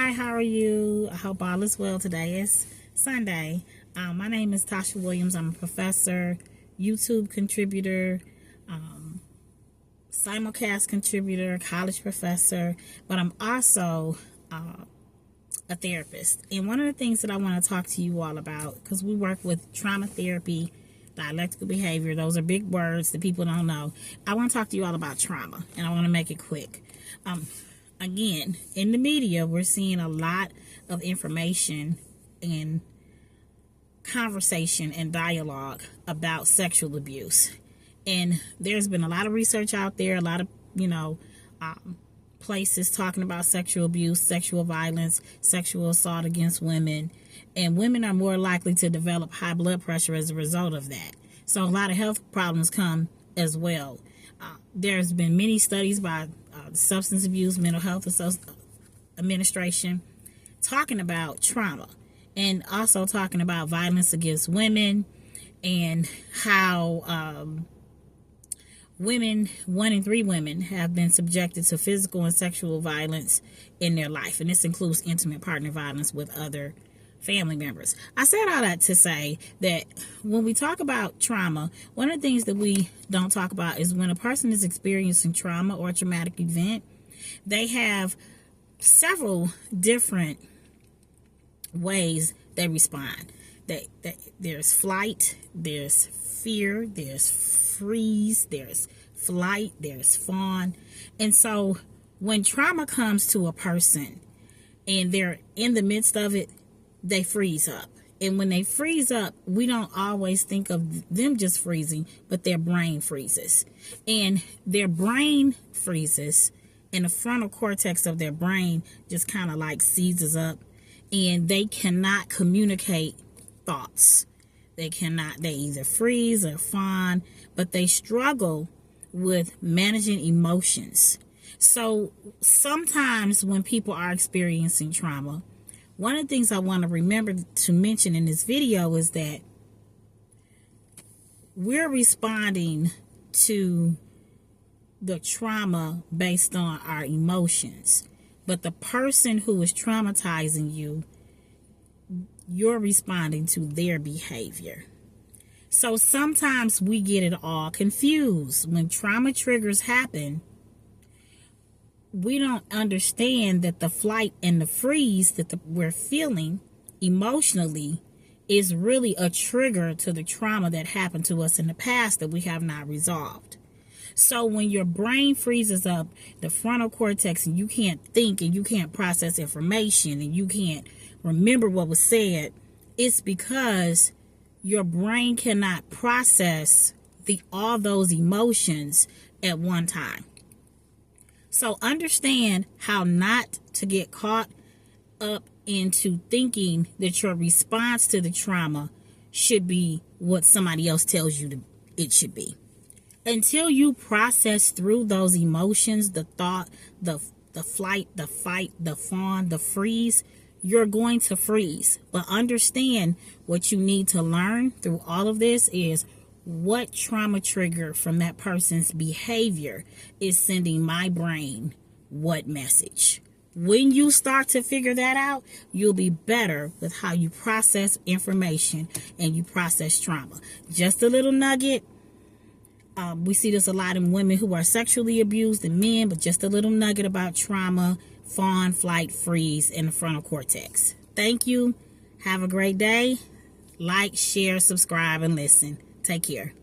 Hi, how are you? I hope all is well. Today is Sunday. My name is Tasha Williams. I'm a professor, YouTube contributor, simulcast contributor, college professor, but I'm also a therapist. And one of the things that I want to talk to you all about, because we work with trauma therapy, dialectical behavior, those are big words that people don't know. I want to talk to you all about trauma, and I want to make it quick. Again, in the media, we're seeing a lot of information and conversation and dialogue about sexual abuse. And there's been a lot of research out there, a lot of, places talking about sexual abuse, sexual violence, sexual assault against women. And women are more likely to develop high blood pressure as a result of that. So a lot of health problems come as well. There's been many studies by the Substance Abuse Mental Health Administration talking about trauma and also talking about violence against women and how women, 1 in 3 women, have been subjected to physical and sexual violence in their life. And this includes intimate partner violence with other family members. I said all that to say that when we talk about trauma, one of the things that we don't talk about is when a person is experiencing trauma or a traumatic event, they have several different ways they respond. There's flight, there's fear, there's freeze, there's flight, there's fawn. And so when trauma comes to a person and they're in the midst of it, they freeze up. And when they freeze up, we don't always think of them just freezing, but their brain freezes. And their brain freezes, and the frontal cortex of their brain just kind of like seizes up, and they cannot communicate thoughts. They either freeze or fawn, but they struggle with managing emotions. So sometimes when people are experiencing trauma, one of the things I want to remember to mention in this video is that we're responding to the trauma based on our emotions. But the person who is traumatizing you, you're responding to their behavior. So sometimes we get it all confused. When trauma triggers happen, we don't understand that the flight and the freeze that we're feeling emotionally is really a trigger to the trauma that happened to us in the past that we have not resolved. So when your brain freezes up, the frontal cortex, and you can't think and you can't process information and you can't remember what was said, it's because your brain cannot process all those emotions at one time. So understand how not to get caught up into thinking that your response to the trauma should be what somebody else tells you it should be. Until you process through those emotions, the thought, the flight, the fight, the fawn, the freeze, you're going to freeze. But understand what you need to learn through all of this is what trauma trigger from that person's behavior is sending my brain what message. When you start to figure that out, you'll be better with how you process information and you process trauma. Just a little nugget. We see this a lot in women who are sexually abused and men, but just a little nugget about trauma, fawn, flight, freeze, and the frontal cortex. Thank you. Have a great day. Like, share, subscribe, and listen. Take care.